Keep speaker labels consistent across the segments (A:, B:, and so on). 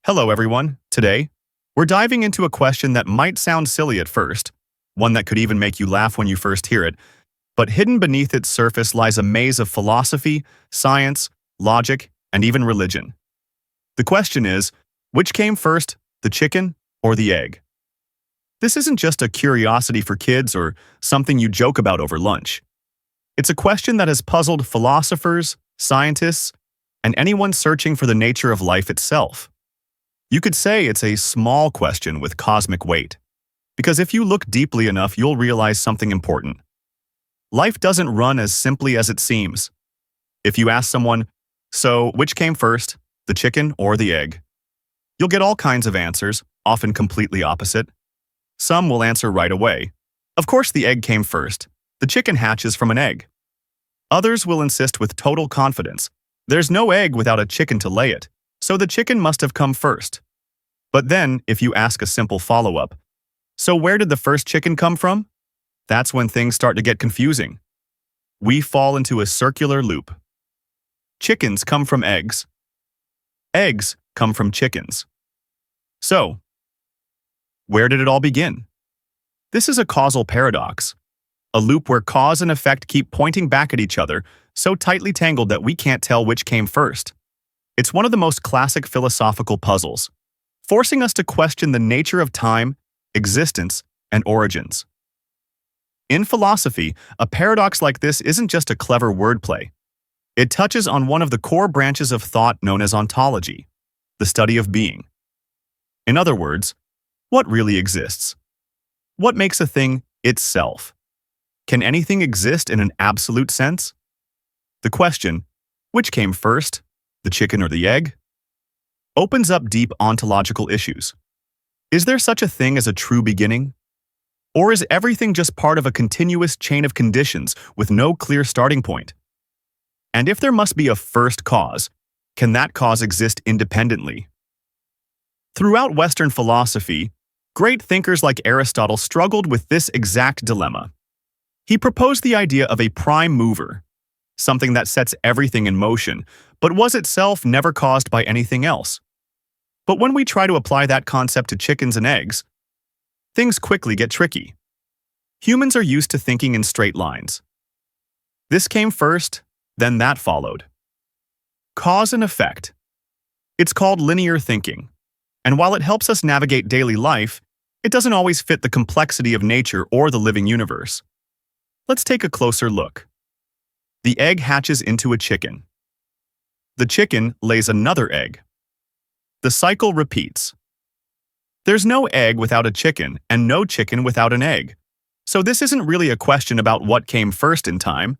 A: Hello, everyone. Today, we're diving into a question that might sound silly at first, one that could even make you laugh when you first hear it, but hidden beneath its surface lies a maze of philosophy, science, logic, and even religion. The question is, which came first, the chicken or the egg? This isn't just a curiosity for kids or something you joke about over lunch. It's a question that has puzzled philosophers, scientists, and anyone searching for the nature of life itself. You could say it's a small question with cosmic weight, because if you look deeply enough, you'll realize something important. Life doesn't run as simply as it seems. If you ask someone, so which came first, the chicken or the egg? You'll get all kinds of answers, often completely opposite. Some will answer right away. Of course the egg came first. The chicken hatches from an egg. Others will insist with total confidence. There's no egg without a chicken to lay it, so the chicken must have come first. But then, if you ask a simple follow-up, so where did the first chicken come from? That's when things start to get confusing. We fall into a circular loop. Chickens come from eggs. Eggs come from chickens. So, where did it all begin? This is a causal paradox, a loop where cause and effect keep pointing back at each other, so tightly tangled that we can't tell which came first. It's one of the most classic philosophical puzzles, forcing us to question the nature of time, existence, and origins. In philosophy, a paradox like this isn't just a clever wordplay. It touches on one of the core branches of thought known as ontology, the study of being. In other words, what really exists? What makes a thing itself? Can anything exist in an absolute sense? The question, which came first, the chicken or the egg, opens up deep ontological issues. Is there such a thing as a true beginning? Or is everything just part of a continuous chain of conditions with no clear starting point? And if there must be a first cause, can that cause exist independently? Throughout Western philosophy, great thinkers like Aristotle struggled with this exact dilemma. He proposed the idea of a prime mover, something that sets everything in motion, but was itself never caused by anything else. But when we try to apply that concept to chickens and eggs, things quickly get tricky. Humans are used to thinking in straight lines. This came first, then that followed. Cause and effect. It's called linear thinking, and while it helps us navigate daily life, it doesn't always fit the complexity of nature or the living universe. Let's take a closer look. The egg hatches into a chicken. The chicken lays another egg. The cycle repeats. There's no egg without a chicken and no chicken without an egg. So this isn't really a question about what came first in time.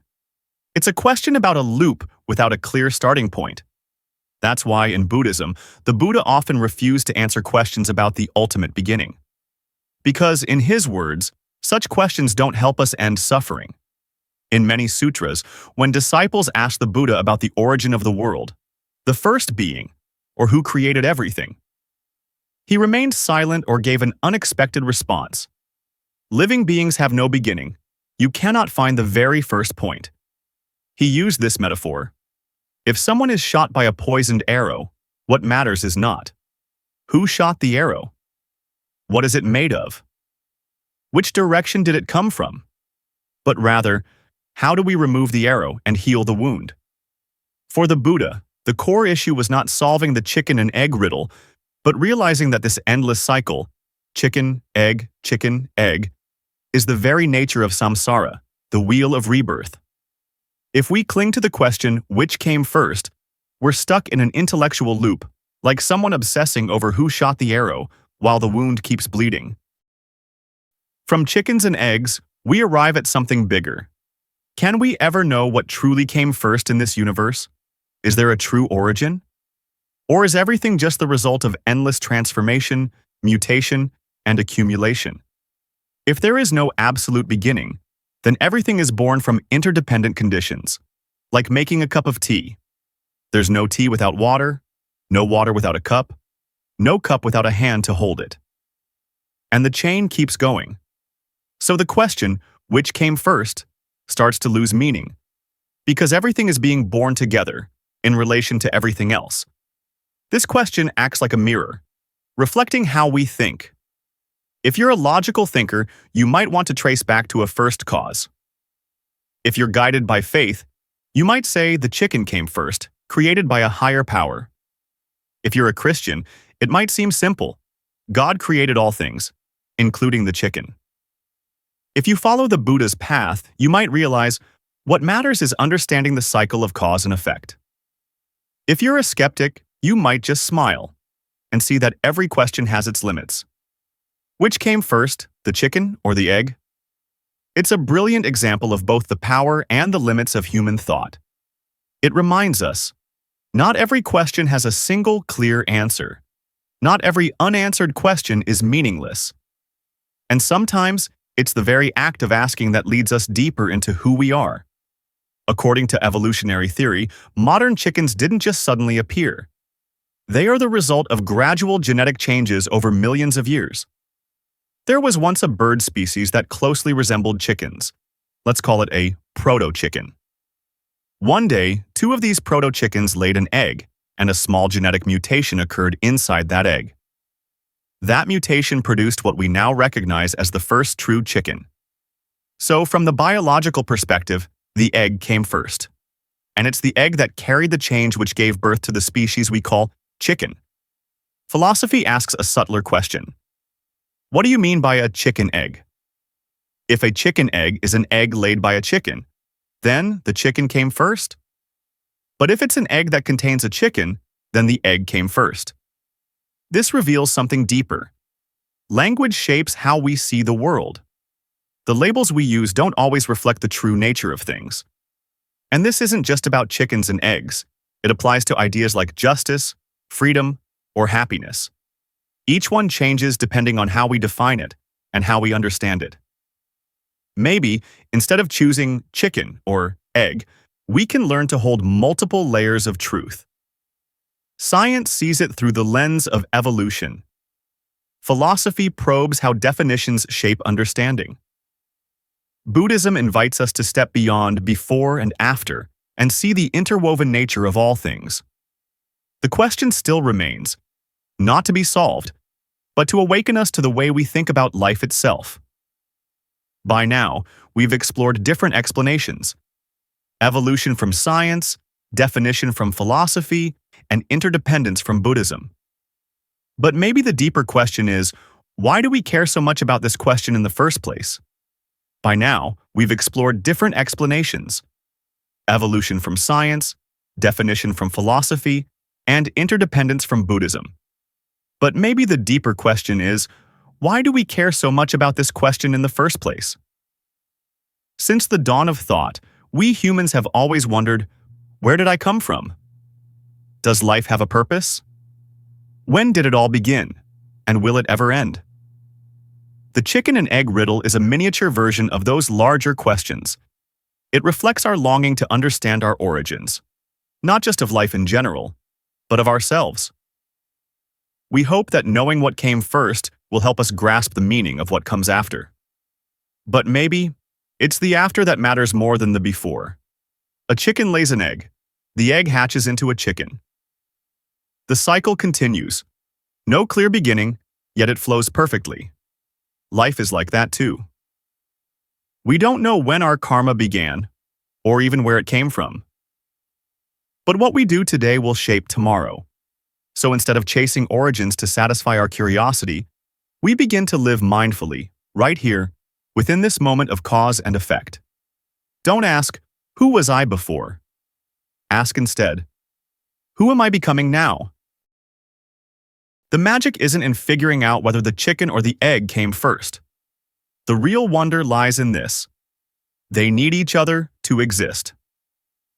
A: It's a question about a loop without a clear starting point. That's why in Buddhism, the Buddha often refused to answer questions about the ultimate beginning. Because, in his words, such questions don't help us end suffering. In many sutras, when disciples ask the Buddha about the origin of the world, the first being, or who created everything, he remained silent or gave an unexpected response. Living beings have no beginning. You cannot find the very first point. He used this metaphor. If someone is shot by a poisoned arrow, what matters is not who shot the arrow? What is it made of? Which direction did it come from? But rather, how do we remove the arrow and heal the wound? For the Buddha, the core issue was not solving the chicken and egg riddle, but realizing that this endless cycle, chicken, egg, is the very nature of samsara, the wheel of rebirth. If we cling to the question, which came first, we're stuck in an intellectual loop, like someone obsessing over who shot the arrow while the wound keeps bleeding. From chickens and eggs, we arrive at something bigger. Can we ever know what truly came first in this universe? Is there a true origin? Or is everything just the result of endless transformation, mutation, and accumulation? If there is no absolute beginning, then everything is born from interdependent conditions, like making a cup of tea. There's no tea without water, no water without a cup, no cup without a hand to hold it. And the chain keeps going. So the question, which came first, starts to lose meaning, because everything is being born together in relation to everything else. This question acts like a mirror, reflecting how we think. If you're a logical thinker, you might want to trace back to a first cause. If you're guided by faith, you might say the chicken came first, created by a higher power. If you're a Christian, it might seem simple. God created all things, including the chicken. If you follow the Buddha's path, you might realize what matters is understanding the cycle of cause and effect. If you're a skeptic, you might just smile and see that every question has its limits. Which came first, the chicken or the egg? It's a brilliant example of both the power and the limits of human thought. It reminds us, not every question has a single clear answer. Not every unanswered question is meaningless. And sometimes, it's the very act of asking that leads us deeper into who we are. According to evolutionary theory, modern chickens didn't just suddenly appear. They are the result of gradual genetic changes over millions of years. There was once a bird species that closely resembled chickens. Let's call it a proto-chicken. One day, two of these proto-chickens laid an egg, and a small genetic mutation occurred inside that egg. That mutation produced what we now recognize as the first true chicken. So, from the biological perspective, the egg came first. And it's the egg that carried the change which gave birth to the species we call chicken. Philosophy asks a subtler question. What do you mean by a chicken egg? If a chicken egg is an egg laid by a chicken, then the chicken came first? But if it's an egg that contains a chicken, then the egg came first. This reveals something deeper. Language shapes how we see the world. The labels we use don't always reflect the true nature of things. And this isn't just about chickens and eggs. It applies to ideas like justice, freedom, or happiness. Each one changes depending on how we define it and how we understand it. Maybe, instead of choosing chicken or egg, we can learn to hold multiple layers of truth. Science sees it through the lens of evolution. Philosophy probes how definitions shape understanding. Buddhism invites us to step beyond before and after and see the interwoven nature of all things. The question still remains, not to be solved, but to awaken us to the way we think about life itself. By now, we've explored different explanations: evolution from science, definition from philosophy, and interdependence from Buddhism. But maybe the deeper question is, why do we care so much about this question in the first place? By now, we've explored different explanations: evolution from science, definition from philosophy, and interdependence from Buddhism. But maybe the deeper question is, why do we care so much about this question in the first place? Since the dawn of thought, we humans have always wondered, where did I come from? Does life have a purpose? When did it all begin? And will it ever end? The chicken and egg riddle is a miniature version of those larger questions. It reflects our longing to understand our origins, not just of life in general, but of ourselves. We hope that knowing what came first will help us grasp the meaning of what comes after. But maybe it's the after that matters more than the before. A chicken lays an egg. The egg hatches into a chicken. The cycle continues. No clear beginning, yet it flows perfectly. Life is like that too. We don't know when our karma began, or even where it came from. But what we do today will shape tomorrow. So instead of chasing origins to satisfy our curiosity, we begin to live mindfully, right here, within this moment of cause and effect. Don't ask, who was I before? Ask instead, who am I becoming now? The magic isn't in figuring out whether the chicken or the egg came first. The real wonder lies in this: they need each other to exist.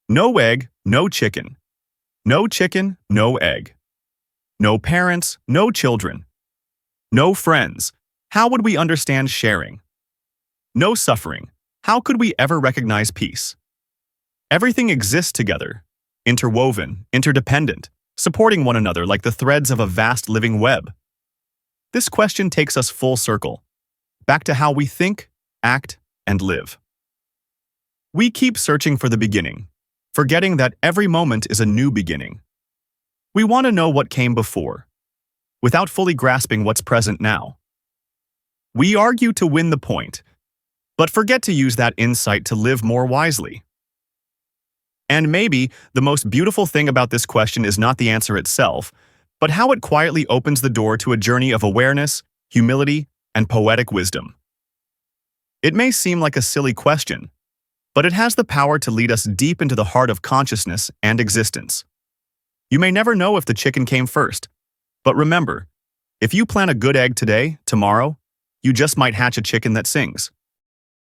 A: No egg, no chicken. No chicken, no egg. No parents, no children. No friends. How would we understand sharing? No suffering. How could we ever recognize peace? Everything exists together, interwoven, interdependent, supporting one another like the threads of a vast living web. This question takes us full circle, back to how we think, act, and live. We keep searching for the beginning, forgetting that every moment is a new beginning. We want to know what came before, without fully grasping what's present now. We argue to win the point, but forget to use that insight to live more wisely. And maybe the most beautiful thing about this question is not the answer itself, but how it quietly opens the door to a journey of awareness, humility, and poetic wisdom. It may seem like a silly question, but it has the power to lead us deep into the heart of consciousness and existence. You may never know if the chicken came first, but remember, if you plant a good egg today, tomorrow, you just might hatch a chicken that sings.